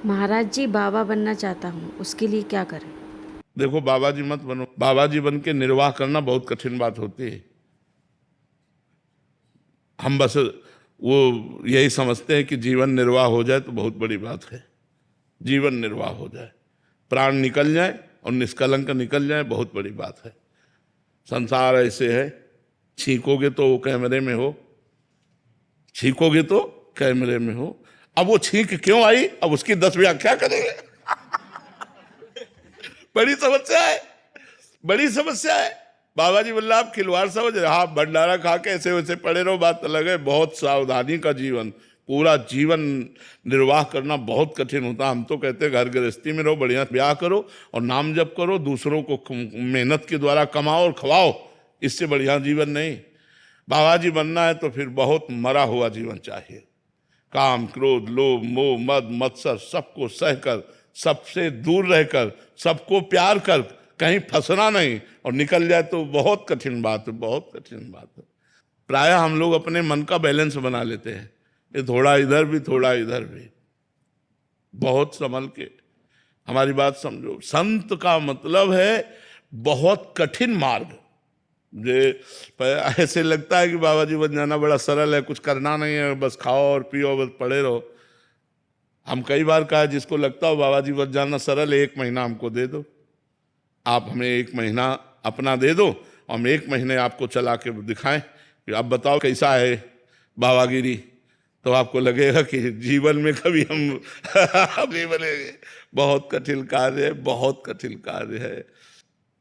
महाराज जी, बाबा बनना चाहता हूँ, उसके लिए क्या करें? देखो, बाबा जी मत बनो। बाबा जी बन के निर्वाह करना बहुत कठिन बात होती है। हम बस वो यही समझते हैं कि जीवन निर्वाह हो जाए तो बहुत बड़ी बात है। जीवन निर्वाह हो जाए, प्राण निकल जाए और निष्कलंक निकल जाए, बहुत बड़ी बात है। संसार ऐसे है, छींकोगे तो वो कैमरे में हो, छींकोगे तो कैमरे में हो। अब वो छींक क्यों आई, अब उसकी 10 व्याख्या करेंगे। बड़ी समस्या है, बड़ी समस्या है। बाबा जी बोला आप खिलवाड़ समझ रहे, हाँ भंडारा खा के ऐसे वैसे पड़े रहो, बात अलग है। बहुत सावधानी का जीवन, पूरा जीवन निर्वाह करना बहुत कठिन होता। हम तो कहते हैं घर गृहस्थी में रहो, बढ़िया ब्याह करो और नाम जप करो, दूसरों को मेहनत के द्वारा कमाओ और खवाओ, इससे बढ़िया जीवन नहीं। बाबा जी बनना है तो फिर बहुत मरा हुआ जीवन चाहिए। काम, क्रोध, लोभ, मोह, मद, मत्सर सबको सहकर, सबसे दूर रहकर, सबको प्यार कर, कहीं फंसना नहीं, और निकल जाए तो बहुत कठिन बात है, बहुत कठिन बात है। प्रायः हम लोग अपने मन का बैलेंस बना लेते हैं, ये थोड़ा इधर भी थोड़ा इधर भी। बहुत संभल के हमारी बात समझो। संत का मतलब है बहुत कठिन मार्ग। जे ऐसे लगता है कि बाबा जी बन जाना बड़ा सरल है, कुछ करना नहीं है, बस खाओ और पियो, बस पड़े रहो। हम कई बार कहा, जिसको लगता हो बाबा जी बन जाना सरल है, 1 महीना हमको दे दो, आप हमें 1 महीना अपना दे दो, हम 1 महीने आपको चला के दिखाएं कि आप बताओ कैसा है बाबागिरी। तो आपको लगेगा कि जीवन में कभी हम नहीं बनेंगे। बहुत कठिन कार्य है, बहुत कठिन कार्य है।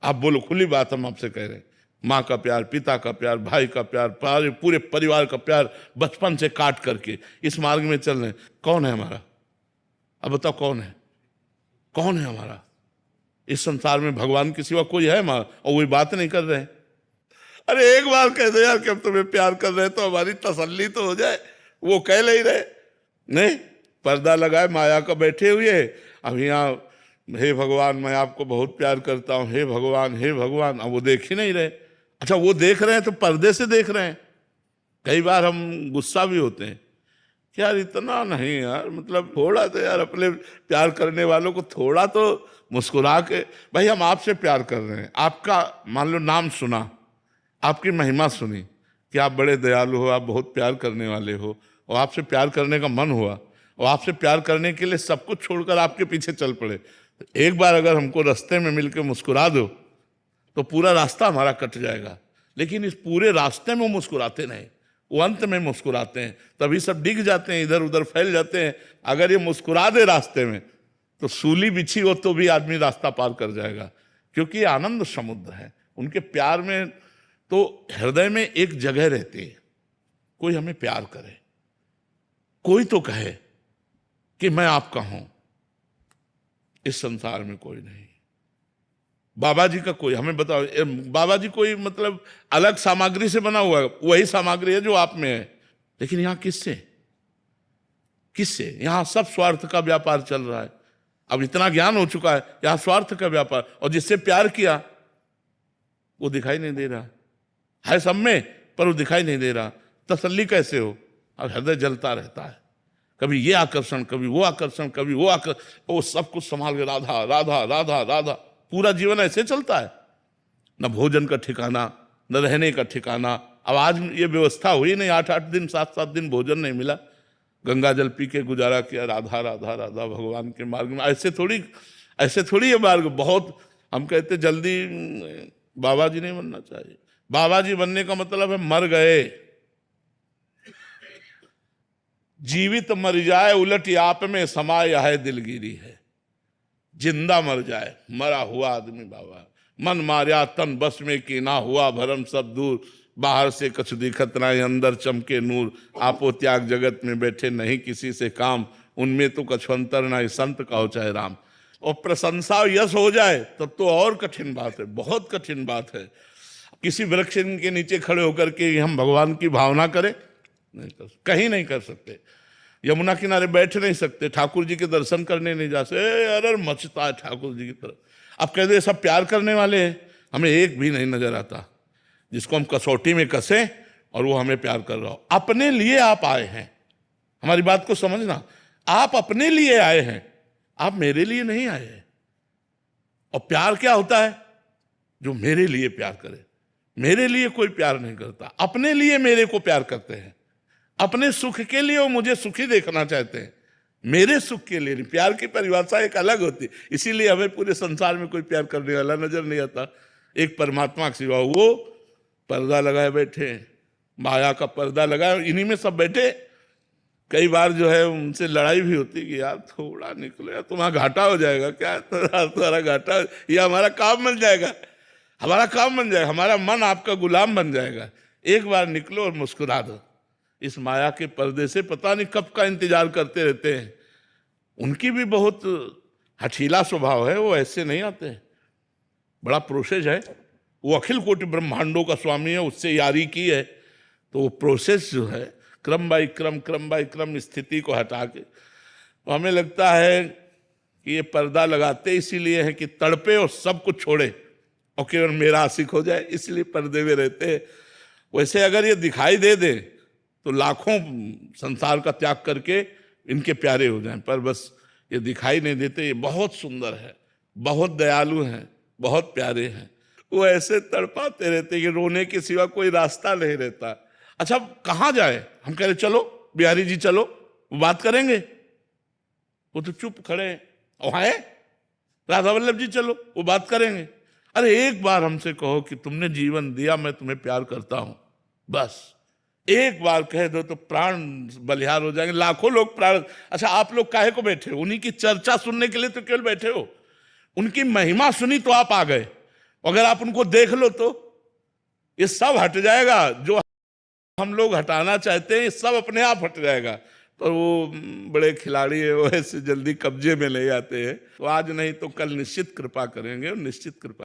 आप बोलो, खुली बात हम आपसे कह रहे हैं, माँ का प्यार, पिता का प्यार, भाई का प्यार, पूरे परिवार का प्यार बचपन से काट करके इस मार्ग में चल रहे हैं। कौन है हमारा? अब बताओ कौन है, कौन है हमारा? इस संसार में भगवान के सिवा कोई है हमारा? और वही बात नहीं कर रहे हैं। अरे एक बार कह दो यार कि हम तुम्हें प्यार कर रहे हैं तो हमारी तसल्ली तो हो जाए। वो कह नहीं रहे, नहीं, पर्दा लगाए माया का बैठे हुए। अब यहाँ हे भगवान मैं आपको बहुत प्यार करता हूँ, हे भगवान, हे भगवान, अब वो देख ही नहीं रहे। अच्छा, वो देख रहे हैं तो पर्दे से देख रहे हैं। कई बार हम गुस्सा भी होते हैं कि यार इतना नहीं यार, मतलब थोड़ा तो यार अपने प्यार करने वालों को थोड़ा तो मुस्कुरा के, भाई हम आपसे प्यार कर रहे हैं, आपका मान लो नाम सुना, आपकी महिमा सुनी कि आप बड़े दयालु हो, आप बहुत प्यार करने वाले हो, और आपसे प्यार करने का मन हुआ, और आपसे प्यार करने के लिए सब कुछ छोड़कर आपके पीछे चल पड़े। एक बार अगर हमको रास्ते में मिलकर मुस्कुरा दो तो पूरा रास्ता हमारा कट जाएगा। लेकिन इस पूरे रास्ते में वो मुस्कुराते नहीं, वो अंत में मुस्कुराते हैं, तभी सब डिग जाते हैं, इधर उधर फैल जाते हैं। अगर ये मुस्कुरा दे रास्ते में तो सूली बिछी हो तो भी आदमी रास्ता पार कर जाएगा, क्योंकि ये आनंद समुद्र है। उनके प्यार में तो हृदय में एक जगह रहती है, कोई हमें प्यार करे, कोई तो कहे कि मैं आपका हूं। इस संसार में कोई नहीं। बाबा जी का कोई हमें बताओ, बाबा जी कोई मतलब अलग सामग्री से बना हुआ है, वही सामग्री है जो आप में है। लेकिन यहां किससे, किससे? यहां सब स्वार्थ का व्यापार चल रहा है। अब इतना ज्ञान हो चुका है, यहां स्वार्थ का व्यापार, और जिससे प्यार किया वो दिखाई नहीं दे रहा है सब में, पर वो दिखाई नहीं दे रहा। तसल्ली कैसे हो? अब हृदय जलता रहता है, कभी ये आकर्षण, कभी वो आकर्षण, कभी वो आकर्षण, वो सब कुछ संभाल के राधा राधा राधा राधा। पूरा जीवन ऐसे चलता है, न भोजन का ठिकाना, न रहने का ठिकाना। अब आज ये व्यवस्था हुई नहीं, 8-8 दिन 7-7 दिन भोजन नहीं मिला, गंगा जल पी के गुजारा किया, राधा राधा राधा भगवान के मार्ग में। ऐसे थोड़ी, ऐसे थोड़ी ये मार्ग। बहुत हम कहते जल्दी बाबा जी नहीं बनना चाहिए। बाबा जी बनने का मतलब है मर गए, जीवित मर जाए, उलट आप में समाय है दिलगिरी है। जिंदा मर जाए, मरा हुआ आदमी बाबा। मन मार्या तन बस में की ना, हुआ भरम सब दूर, बाहर से कछु दिखत ना, अंदर चमके नूर। आपो त्याग जगत में बैठे नहीं किसी से काम, उनमें तो कछु अंतर ना, संत कहो चाहे राम। और प्रशंसा यश हो जाए तब तो और कठिन बात है, बहुत कठिन बात है। किसी वृक्ष के नीचे खड़े होकर के हम भगवान की भावना करें, नहीं कर, कहीं नहीं कर सकते। यमुना किनारे बैठ नहीं सकते, ठाकुर जी के दर्शन करने नहीं जा सकते। अरे मचता है ठाकुर जी की तरफ। अब कह दे सब प्यार करने वाले हैं, हमें एक भी नहीं नजर आता जिसको हम कसौटी में कसें और वो हमें प्यार कर रहा हो। अपने लिए आप आए हैं, हमारी बात को समझना, आप अपने लिए आए हैं। आप मेरे लिए नहीं आए। और प्यार क्या होता है? जो मेरे लिए प्यार करे। मेरे लिए कोई प्यार नहीं करता, अपने लिए मेरे को प्यार करते हैं, अपने सुख के लिए वो मुझे सुखी देखना चाहते हैं, मेरे सुख के लिए नहीं। प्यार की परिभाषा एक अलग होती है, इसीलिए हमें पूरे संसार में कोई प्यार करने वाला नजर नहीं आता। एक परमात्मा के सिवा वो पर्दा लगाए बैठे, माया का पर्दा लगाए, इन्हीं में सब बैठे। कई बार जो है उनसे लड़ाई भी होती कि यार थोड़ा निकलो यार, तुम्हारा घाटा हो जाएगा। क्या तुम्हारा घाटा? ये हमारा काम बन जाएगा, हमारा काम बन जाएगा, हमारा मन आपका गुलाम बन जाएगा। एक बार निकलो और मुस्कुरा दो। इस माया के पर्दे से पता नहीं कब का इंतजार करते रहते हैं। उनकी भी बहुत हठीला स्वभाव है, वो ऐसे नहीं आते हैं, बड़ा प्रोसेस है। वो अखिल कोटि ब्रह्मांडों का स्वामी है, उससे यारी की है, तो वो प्रोसेस जो है क्रम बाई क्रम स्थिति को हटा के, तो हमें लगता है कि ये पर्दा लगाते इसीलिए है कि तड़पे और सब कुछ छोड़े और केवल मेरा आशिक हो जाए, इसलिए पर्दे में रहते हैं। वैसे अगर ये दिखाई दे दे तो लाखों संसार का त्याग करके इनके प्यारे हो जाएं, पर बस ये दिखाई नहीं देते। ये बहुत सुंदर है, बहुत दयालु हैं, बहुत प्यारे हैं। वो ऐसे तड़पाते रहते कि रोने के सिवा कोई रास्ता नहीं रहता। अच्छा कहाँ जाए? हम कह रहे चलो बिहारी जी चलो, वो बात करेंगे। वो तो चुप खड़े हैं। वहाँ है राधा वल्लभ जी, चलो वो बात करेंगे। अरे एक बार हमसे कहो कि तुमने जीवन दिया, मैं तुम्हें प्यार करता हूं, बस एक बार कह दो तो प्राण बलिहार हो जाएंगे। लाखों लोग प्राण। अच्छा आप लोग काहे को बैठे हो? उन्हीं की चर्चा सुनने के लिए तो केवल बैठे हो। उनकी महिमा सुनी तो आप आ गए। अगर आप उनको देख लो तो ये सब हट जाएगा, जो हम लोग हटाना चाहते हैं सब अपने आप हट जाएगा। तो वो बड़े खिलाड़ी है, वो ऐसे जल्दी कब्जे में ले आते हैं। तो आज नहीं तो कल निश्चित कृपा करेंगे, और निश्चित कृपा